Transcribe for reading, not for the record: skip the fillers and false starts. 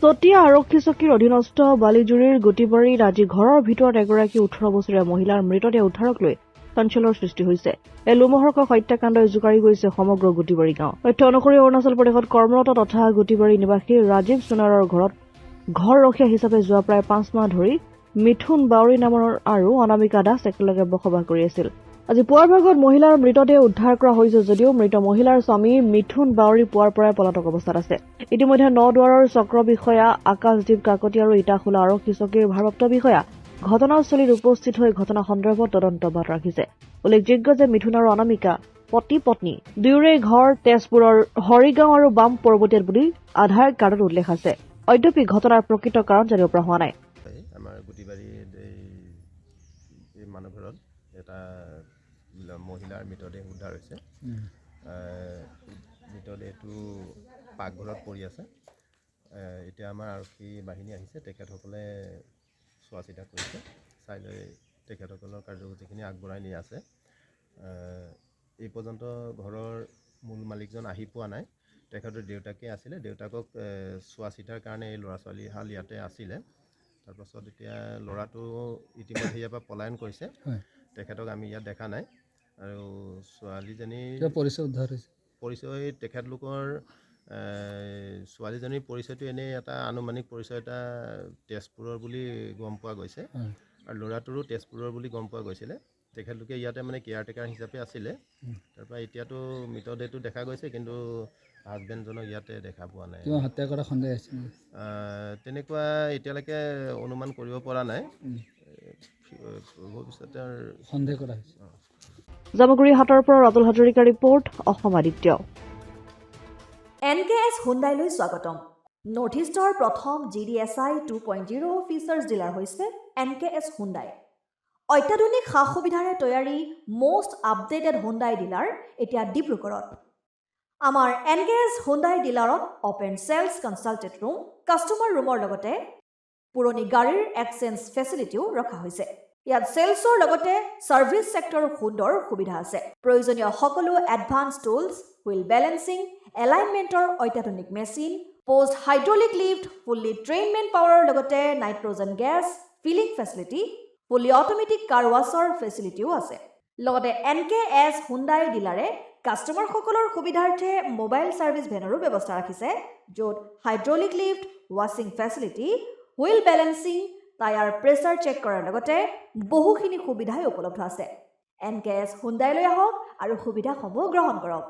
চতিয়া আৰক্ষী চকীৰ অধীনস্থ বালিজুৰিৰ গুটিবাৰীত আজি ঘৰৰ ভিতৰত এগৰাকী 18 বছৰীয়া মহিলাৰ মৃতদেহ উদ্ধাৰক লৈ চাঞ্চল্যৰ সৃষ্টি হৈছে। এই লোমহৰ্ষক হত্যাকাণ্ডই জোকাৰি গৈছে সমগ্ৰ গুটিবাৰী গাঁও। তথ্য অনুসৰি অৰুণাচল প্ৰদেশত কৰ্মৰত তথা গুটিবাৰী নিবাসী ৰাজীৱ সোণাৰৰ ঘৰত ঘৰ ৰখীয়া হিচাপে যোৱা প্ৰায় 5 মাহ ধৰি মিথুন বাউৰী নামৰ আৰু অনামিকা দাস একেলগে বসবাস কৰি আছিল। আজি পুৱাৰ ভাগত মহিলাৰ মৃতদেহ উদ্ধাৰ কৰা হৈছে যদিও মৃত মহিলাৰ স্বামী মিথুন বাউৰী পুৱাৰ পৰাই পলাতক অৱস্থাত আছে। ইতিমধ্যে নদুৱাৰৰ চক্ৰ বিষয়া আকাশদ্বীপ কাকতি আৰু ইটাখোলা আৰক্ষী চকীৰ ভাৰপ্ৰাপ্ত বিষয়া ঘটনাস্থলীত উপস্থিত হৈ ঘটনা সন্দৰ্ভত তদন্ত অব্যাহত ৰাখিছে। উল্লেখযোগ্য যে মিথুন আৰু অনামিকা পতি পত্নী দুয়োৰে ঘৰ তেজপুৰৰ হৰিগাঁও আৰু বাম পৰ্বতীয়াত বুলি আধাৰ কাৰ্ডত উল্লেখ আছে। অদ্যপি ঘটনাৰ প্ৰকৃত কাৰণ জানিব পৰা হোৱা নাই। আমাৰ গুটিবাৰীত এই মানুহঘৰত এটা মহিলাৰ মৃতদেহ উদ্ধাৰ হৈছে। মৃতদেহটো পাকঘৰত পৰি আছে। এতিয়া আমাৰ আৰক্ষী বাহিনী আহিছে, তেখেতসকলে চোৱা চিতা কৰিছে, চাই লৈ তেখেতসকলৰ কাৰ্যসূচীখিনি আগবঢ়াই নি আছে। এই পৰ্যন্ত ঘৰৰ মূল মালিকজন আহি পোৱা নাই। তেখেতৰ দেউতাকে আছিলে, দেউতাকক চোৱা চিতাৰ কাৰণে এই ল'ৰা ছোৱালীহাল ইয়াতে আছিলে। তাৰপাছত এতিয়া ল'ৰাটো ইতিমধ্যে ইয়াৰ পৰা পলায়ন কৰিছে, তেখেতক আমি ইয়াত দেখা নাই। আৰু ছোৱালীজনীৰ পৰিচয় উদ্ধাৰ হৈছে। পৰিচয় তেখেতলোকৰ ছোৱালীজনীৰ পৰিচয়টো এনেই এটা আনুমানিক পৰিচয় এটা তেজপুৰৰ বুলি গম পোৱা গৈছে, আৰু ল'ৰাটোৰো তেজপুৰৰ বুলি গম পোৱা গৈছিলে। তেখেতলোকে ইয়াতে মানে কেয়াৰটেকাৰ হিচাপে আছিলে। তাৰপৰা এতিয়াতো মৃতদেহটো দেখা গৈছে, কিন্তু হাজবেণ্ডজনক ইয়াতে দেখা পোৱা নাই। হত্যা কৰা সন্দেহ আছে তেনেকুৱা এতিয়ালৈকে অনুমান কৰিব পৰা নাই। ভৱিষ্যতে সন্দেহ কৰা হৈছে। জামুগুৰি হাটৰ পৰা ৰাতুল হাজৰিকাৰ ৰিপৰ্ট, অসম আদিত্য। NKS হুণ্ডাইলৈ স্বাগতম। নৰ্থ ইষ্টৰ প্ৰথম GDSI 2.0 ফিচাৰ্ছ ডিলাৰ হৈছে NKS হুণ্ডাই। অত্যাধুনিক সা সুবিধাৰে তৈয়াৰী মষ্ট আপডেটেড হুণ্ডাই ডিলাৰ এতিয়া ডিব্ৰুগড়ত। আমাৰ NKS হুণ্ডাই ডিলাৰত open sales consulted room, customer ৰুমৰ লগতে পুৰণি গাড়ীৰ এক্সচেঞ্জ ফেচিলিটিও ৰখা হৈছে। ইয়াত চেলছৰ লগতে ছাৰ্ভিচ ছেক্টৰৰ সুন্দৰ সুবিধা আছে। প্ৰয়োজনীয় সকলো এডভান্স টুলছ, হুইল বেলেন্সিং, এলাইনমেণ্টৰ অত্যাধুনিক machine, post hydraulic lift, fully train men পাৱাৰৰ লগতে nitrogen gas filling facility, fully automatic car ৱাছৰ ফেচিলিটিও আছে। লগতে NKS হুণ্ডাই ডিলাৰে কাষ্টমাৰসকলৰ সুবিধাৰ্থে মোবাইল ছাৰ্ভিচ ভেনৰো ব্যৱস্থা ৰাখিছে, য'ত হাইড্ৰলিক লিফ্ট, ৱাছিং facility, wheel balancing, tyre pressure check কৰাৰ লগতে বহুখিনি সুবিধাই উপলব্ধ আছে। NKS হুণ্ডাইলৈ আহক আৰু সুবিধাসমূহ গ্ৰহণ কৰক।